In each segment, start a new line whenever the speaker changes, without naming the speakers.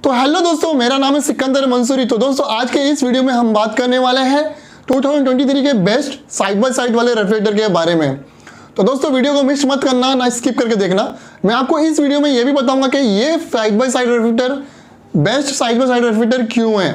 तो हेलो दोस्तों, मेरा नाम है सिकंदर मंसूरी। तो दोस्तों आज के इस वीडियो में हम बात करने वाले हैं 2023 के बेस्ट साइड बाय साइड वाले रेफ्रिजरेटर के बारे में। तो दोस्तों वीडियो को मिस मत करना, ना स्किप करके देखना। मैं आपको इस वीडियो में ये भी बताऊंगा कि ये side by side refrigerator best side by side refrigerator क्यों है।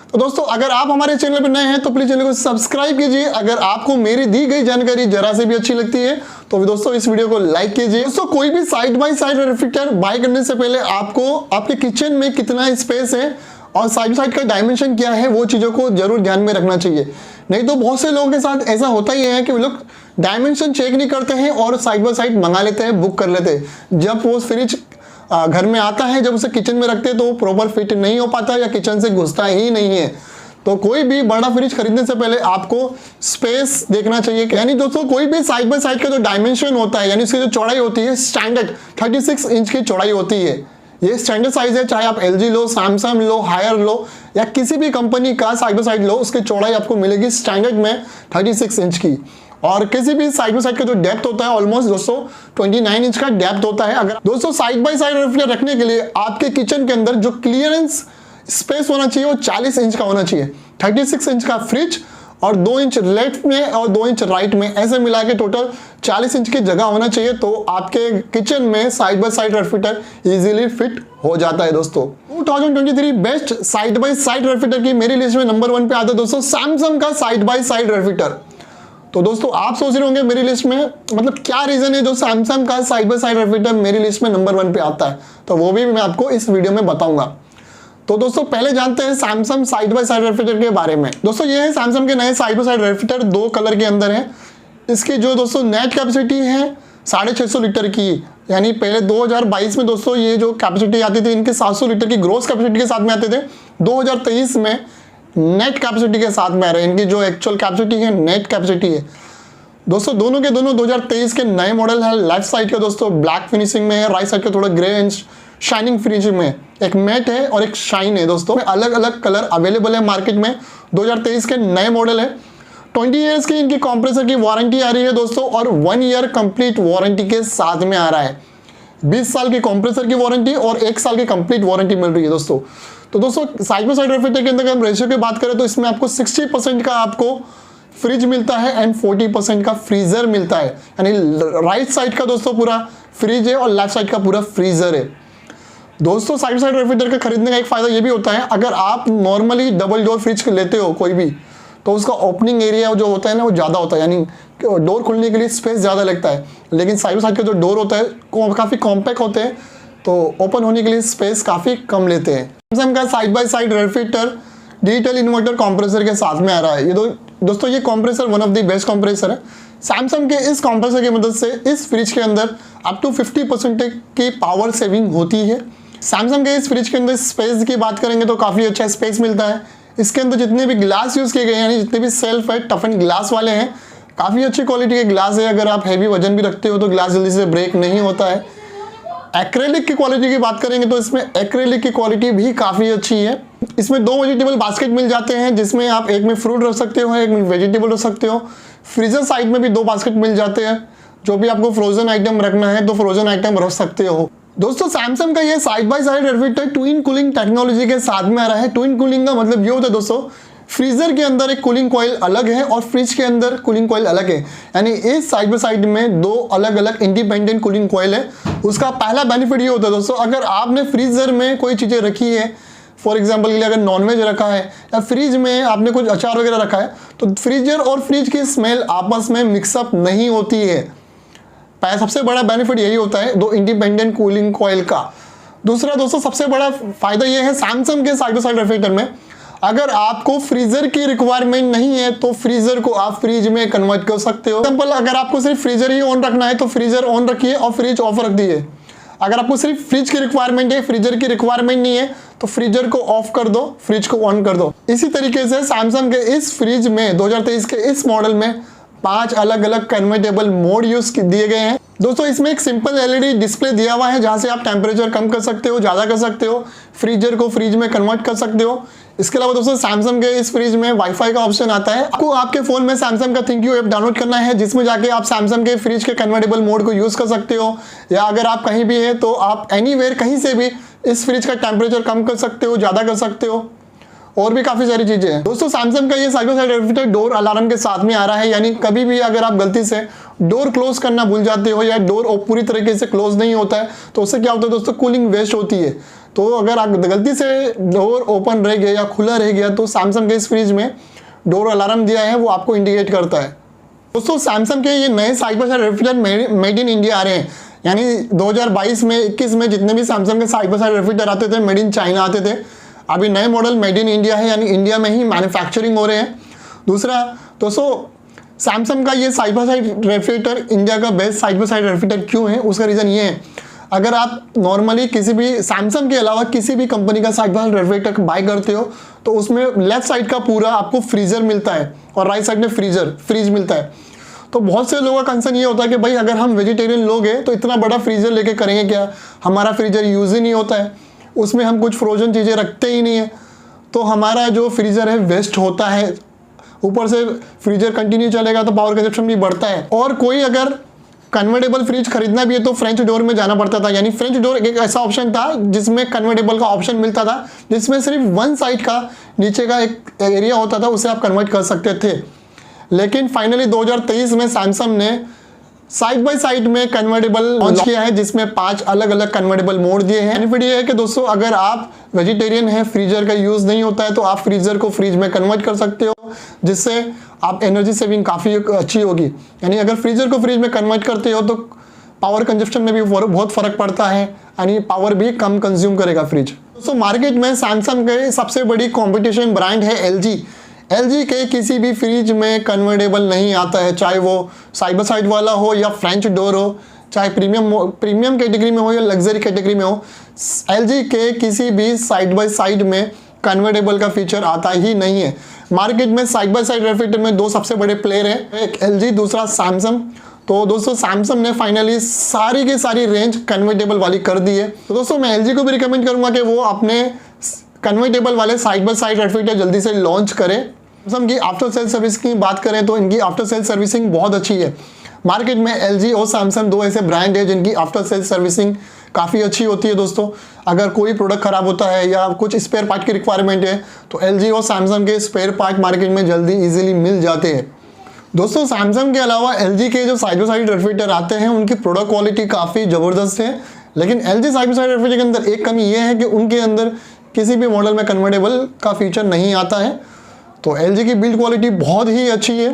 तो दोस्तों अगर आप हमारे चैनल पर नए हैं तो प्लीज चैनल को सब्सक्राइब कीजिए। अगर आपको मेरी दी गई जानकारी जरा से भी अच्छी लगती है तो दोस्तों इस वीडियो को लाइक कीजिए। दोस्तों कोई भी side by side refrigerator buy करने से पहले आपको आपके किचन में कितना स्पेस है और साइड बाय साइड का डायमेंशन क्या है, वो चीज़ों को जरूर ध्यान में रखना चाहिए। नहीं तो बहुत से लोगों के साथ ऐसा होता ही है कि वो लोग डायमेंशन चेक नहीं करते हैं और साइड बाय साइड मंगा लेते हैं, बुक कर लेते हैं। जब वो फ्रिज घर में आता है, जब उसे किचन में रखते हैं तो प्रॉपर फिट नहीं हो पाता या किचन से घुसता ही नहीं है। तो कोई भी बड़ा फ्रिज खरीदने से पहले आपको स्पेस देखना चाहिए। यानी दोस्तों कोई भी साइड बाय साइड का जो डायमेंशन होता है, यानी उसकी जो चौड़ाई होती है, स्टैंडर्ड 36 इंच की चौड़ाई होती है। ये स्टैंडर्ड साइज है, चाहे आप LG लो, सैमसंग लो, हायर लो या किसी भी कंपनी का साइड बाय साइड लो, उसकी चौड़ाई आपको मिलेगी स्टैंडर्ड में 36 इंच की। और किसी भी साइड बाय साइड का जो डेप्थ होता है ऑलमोस्ट दोस्तों 29 इंच का डेप्थ होता है। अगर दोस्तों साइड बाय साइड रेफ्रिजरेटर रखने के लिए आपके किचन के अंदर जो क्लियरेंस स्पेस होना चाहिए वो 40 इंच का होना चाहिए। 36 इंच का फ्रिज और 2 इंच लेफ्ट में और 2 इंच राइट में, ऐसे मिला के टोटल 40 इंच की जगह होना चाहिए। तो आपके किचन में side by side refrigerator easily fit हो जाता है। दोस्तों 2023 best side by side refrigerator की मेरी लिस्ट में नंबर 1 पे आता है दोस्तों सैमसंग का साइड बाय साइड रेफ्रिजरेटर। तो दोस्तों आप सोच रहे होंगे मेरी लिस्ट में मतलब क्या रीजन है जो सैमसंग का साइड बाय साइड रेफ्रिजरेटर मेरी लिस्ट में नंबर 1 पे आता है, तो वो भी मैं आपको इस वीडियो में बताऊंगा। तो दोस्तों पहले जानते हैं Samsung side by side refrigerator के बारे में। दोस्तों ये है सैमसंग के नए side by side refrigerator, 2 colour के अंदर है। इसकी जो दोस्तों नेट कैपेसिटी है 650 लीटर की, यानी पहले 2022 में दोस्तों ये जो कैपेसिटी आती थी इनके 700 लीटर की ग्रोस कैपेसिटी के साथ में आते थे। 2023 में नेट कैपेसिटी के साथ में आ रहे हैं। इनकी जो एक्चुअल कैपेसिटी है नेट कैपेसिटी है दोस्तों, दोनों के दोनों 2023 के नए मॉडल है। लेफ्ट साइड का दोस्तों ब्लैक फिनिशिंग में है, राइट साइड का थोड़ा ग्रे एंड शाइनिंग फिनिशिंग में, एक मैट है और एक शाइन है। दोस्तों अलग अलग कलर अवेलेबल है मार्केट में। 2023 के नए मॉडल है। 20 ईयर्स की इनकी कंप्रेसर की वारंटी आ रही है दोस्तों और 1 ईयर कंप्लीट वारंटी के साथ में आ रहा है। 20 साल की कंप्रेसर की वारंटी और 1 साल की कंप्लीट वारंटी मिल रही है दोस्तों। तो दोस्तों साइड बाय साइड रेफ्रिजरेटर के अंदर हम रेशियो की बात करें तो इसमें आपको 60% का आपको फ्रिज मिलता है एंड 40% का फ्रीजर मिलता है। यानी राइट साइड का दोस्तों पूरा फ्रिज है और लेफ्ट साइड का पूरा फ्रीजर है। दोस्तों साइड साइड रेफ्रिजरेटर का खरीदने का एक फायदा ये भी होता है, अगर आप नॉर्मली डबल डोर फ्रिज लेते हो कोई भी, तो उसका ओपनिंग एरिया जो होता है ना वो ज़्यादा होता है, यानी डोर खोलने के लिए स्पेस ज़्यादा लगता है। लेकिन साइड साइड का जो डोर होता है काफ़ी कॉम्पैक्ट होते हैं, तो ओपन होने के लिए स्पेस काफ़ी कम लेते हैं। सैमसंग का side by side refrigerator digital inverter compressor के साथ में आ रहा है। ये दोस्तों ये compressor one of the best compressor है। सैमसंग के इस कंप्रेसर की मदद से इस फ्रिज के अंदर अप टू 50% की पावर सेविंग होती है। सैमसंग के इस फ्रिज के अंदर स्पेस की बात करेंगे तो काफ़ी अच्छा स्पेस मिलता है। इसके अंदर जितने भी ग्लास यूज़ किए गए हैं, यानी जितने भी सेल्फ है टफ एंड ग्लास वाले हैं, काफ़ी अच्छी क्वालिटी के ग्लास है। अगर आप हैवी वजन भी रखते हो तो ग्लास जल्दी से ब्रेक नहीं होता है। एक्रेलिक की क्वालिटी की बात करेंगे तो इसमें एक्रेलिक की क्वालिटी भी काफ़ी अच्छी है। इसमें 2 वेजिटेबल बास्केट मिल जाते हैं, जिसमें आप एक में फ्रूट रख सकते हो, एक में वेजिटेबल रख सकते हो। फ्रीजर साइड में भी 2 बास्केट मिल जाते हैं, जो भी आपको फ्रोजन आइटम रखना है तो फ्रोजन आइटम रख सकते हो। दोस्तों सैमसंग का ये side by side refrigerator twin cooling technology के साथ में आ रहा है। ट्विन कूलिंग का मतलब ये होता है दोस्तों, फ्रीजर के अंदर एक कूलिंग कॉइल अलग है और फ्रिज के अंदर कूलिंग कॉइल अलग है। यानी इस साइड बाय साइड में 2 अलग अलग इंडिपेंडेंट कूलिंग कॉइल है। उसका पहला बेनिफिट ये होता है दोस्तों, अगर आपने फ्रीजर में कोई चीज़ें रखी है, फॉर एग्जाम्पल के लिए अगर नॉनवेज रखा है या फ्रिज में आपने कुछ अचार वगैरह रखा है, तो फ्रीजर और फ्रिज की स्मेल आपस में मिक्सअप नहीं होती है। सबसे बड़ा बेनिफिट यही होता है 2 इंडिपेंडेंट कूलिंग कॉइल का। दूसरा दोस्तों सबसे बड़ा फायदा ये है सैमसंग के साइड बाय साइड रेफ्रिजरेटर में, अगर आपको फ्रीजर की रिक्वायरमेंट नहीं है तो फ्रीजर को आप फ्रिज में कन्वर्ट कर सकते हो। एग्जाम्पल अगर आपको सिर्फ फ्रीजर ही ऑन रखना है तो फ्रीजर ऑन रखिए और फ्रिज ऑफ रख दिए। अगर आपको सिर्फ फ्रिज की रिक्वायरमेंट है, फ्रीजर की रिक्वायरमेंट नहीं है, तो फ्रीजर को ऑफ कर दो, फ्रिज को ऑन कर दो। इसी तरीके से सैमसंग के इस फ्रिज में 2023 के इस मॉडल में 5 अलग अलग कन्वर्टेबल मोड यूज दिए गए हैं। दोस्तों इसमें एक सिंपल LED डिस्प्ले दिया हुआ है, जहां से आप टेम्परेचर कम कर सकते हो, ज़्यादा कर सकते हो, फ्रीजर को फ्रिज में कन्वर्ट कर सकते हो। इसके अलावा दोस्तों सैमसंग के इस फ्रिज में वाईफाई का ऑप्शन आता है। आपको आपके फोन में सैमसंग का थिंक ऐप डाउनलोड करना है, जिसमें जाके आप सैमसंग के फ्रिज के कन्वर्टेबल मोड को यूज कर सकते हो, या अगर आप कहीं भी हैं तो आप एनीवेयर कहीं से भी इस फ्रिज का टेम्परेचर कम कर सकते हो, ज़्यादा कर सकते हो, और भी काफ़ी सारी चीज़ें हैं। दोस्तों सैमसंग का ये side by side refrigerator door alarm के साथ में आ रहा है, यानी कभी भी अगर आप गलती से डोर क्लोज करना भूल जाते हो या डोर पूरी तरीके से क्लोज नहीं होता है तो उससे क्या होता है दोस्तों, कूलिंग वेस्ट होती है। तो अगर आप गलती से डोर ओपन रह गया या खुला रह गया तो सैमसंग के इस फ्रिज में डोर अलार्म दिया है, वो आपको इंडिकेट करता है। दोस्तों सैमसंग के ये नए side by side refrigerator made in India आ रहे हैं, यानी 2022 में 21 में जितने भी सैमसंग के साइड बाय साइड रेफ्रिजरेटर आते थे मेड इन चाइना आते थे, अभी नए मॉडल मेड इन इंडिया है, यानी इंडिया में ही मैन्युफैक्चरिंग हो रहे हैं। दूसरा दोस्तों सैमसंग का ये side by side refrigerator India का best side by side refrigerator क्यों है, उसका रीज़न ये है, अगर आप नॉर्मली किसी भी सैमसंग के अलावा किसी भी कंपनी का side by side refrigerator buy करते हो तो उसमें लेफ्ट साइड का पूरा आपको फ्रीजर मिलता है और राइट साइड में फ्रिज मिलता है। तो बहुत से लोगों का कंसर्न ये होता है कि भाई अगर हम वेजिटेरियन लोग हैं तो इतना बड़ा फ्रीजर लेके करेंगे क्या, हमारा फ्रीजर यूज़ ही नहीं होता है, उसमें हम कुछ फ्रोजन चीज़ें रखते ही नहीं है, तो हमारा जो फ्रीजर है वेस्ट होता है, ऊपर से फ्रीजर कंटिन्यू चलेगा तो पावर कंजप्शन भी बढ़ता है। और कोई अगर कन्वर्टेबल फ्रिज खरीदना भी है तो फ्रेंच डोर में जाना पड़ता था, यानी फ्रेंच डोर एक ऐसा ऑप्शन था जिसमें कन्वर्टेबल का ऑप्शन मिलता था, जिसमें सिर्फ वन साइड का नीचे का एक एरिया होता था, उसे आप कन्वर्ट कर सकते थे। लेकिन फाइनली 2023 में सैमसंग ने साइड बाय साइड में कन्वर्टेबल लॉन्च किया है, जिसमें 5 अलग अलग कन्वर्टेबल मोड दिए हैं। बेनिफिट ये है कि दोस्तों अगर आप वेजिटेरियन हैं, फ्रीजर का यूज़ नहीं होता है तो आप फ्रीजर को फ्रिज में कन्वर्ट कर सकते हो, जिससे आप एनर्जी सेविंग काफ़ी अच्छी होगी। यानी अगर फ्रीजर को फ्रिज में कन्वर्ट करते हो तो पावर कंजप्शन में भी बहुत फ़र्क पड़ता है, यानी पावर भी कम कंज्यूम करेगा फ्रिज। दोस्तों मार्केट में सैमसंग के सबसे बड़ी कॉम्पिटिशन ब्रांड है एलजी के किसी भी फ्रिज में कन्वर्टेबल नहीं आता है, चाहे वो साइड बाय साइड वाला हो या फ्रेंच डोर हो, चाहे प्रीमियम कैटेगरी में हो या लग्जरी कैटेगरी में हो, एलजी के किसी भी साइड बाय साइड में कन्वर्टेबल का फीचर आता ही नहीं है। मार्केट में साइड बाय साइड रेफ्रिजरेटर में 2 सबसे बड़े प्लेयर हैं, एक एलजी दूसरा सैमसंग। तो दोस्तों सैमसंग ने फाइनली सारी की सारी रेंज कन्वर्टेबल वाली कर दी है। तो दोस्तों मैं एलजी को भी रिकमेंड करूंगा कि वो अपने कन्वर्टेबल वाले साइड बाय साइड रेफ्रिजरेटर जल्दी से लॉन्च करें। सैमसंग की आफ्टर सेल सर्विस की बात करें तो इनकी आफ्टर सेल सर्विसिंग बहुत अच्छी है। मार्केट में एलजी और सैमसंग 2 ऐसे ब्रांड है जिनकी आफ्टर सेल सर्विसिंग काफ़ी अच्छी होती है। दोस्तों अगर कोई प्रोडक्ट ख़राब होता है या कुछ स्पेयर पार्ट की रिक्वायरमेंट है तो एलजी और सैमसंग के स्पेयर पार्ट मार्केट में जल्दी इजीली मिल जाते हैं। दोस्तों सैमसंग के अलावा एलजी के जो साइड बाय साइड रेफ्रिजरेटर आते हैं उनकी प्रोडक्ट क्वालिटी काफ़ी ज़बरदस्त है, लेकिन LG side by side refrigerator के अंदर एक कमी ये है कि उनके अंदर किसी भी मॉडल में कन्वर्टेबल का फीचर नहीं आता है। तो एलजी की बिल्ड क्वालिटी बहुत ही अच्छी है।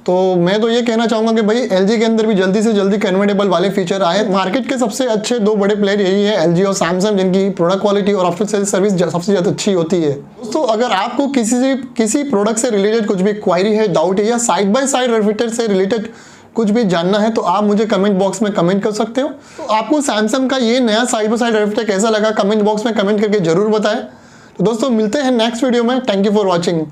तो मैं तो ये कहना चाहूँगा कि भाई एलजी के अंदर भी जल्दी से जल्दी कन्वर्टेबल वाले फीचर आए। मार्केट के सबसे अच्छे 2 बड़े प्लेयर यही है, एलजी और सैमसंग, जिनकी प्रोडक्ट क्वालिटी और आफ्टर सेल सर्विस सबसे ज़्यादा अच्छी होती है। दोस्तों अगर आपको किसी प्रोडक्ट से रिलेटेड कुछ भी क्वायरी है, डाउट है या साइड बाय साइड रेफ्रिजरेटर से रिलेटेड कुछ भी जानना है तो आप मुझे कमेंट बॉक्स में कमेंट कर सकते हो। तो आपको सैमसंग का ये नया साइड बाय साइड रेफ्रिजरेटर कैसा लगा कमेंट बॉक्स में कमेंट करके जरूर बताएं। तो दोस्तों मिलते हैं नेक्स्ट वीडियो में। Thank you for watching.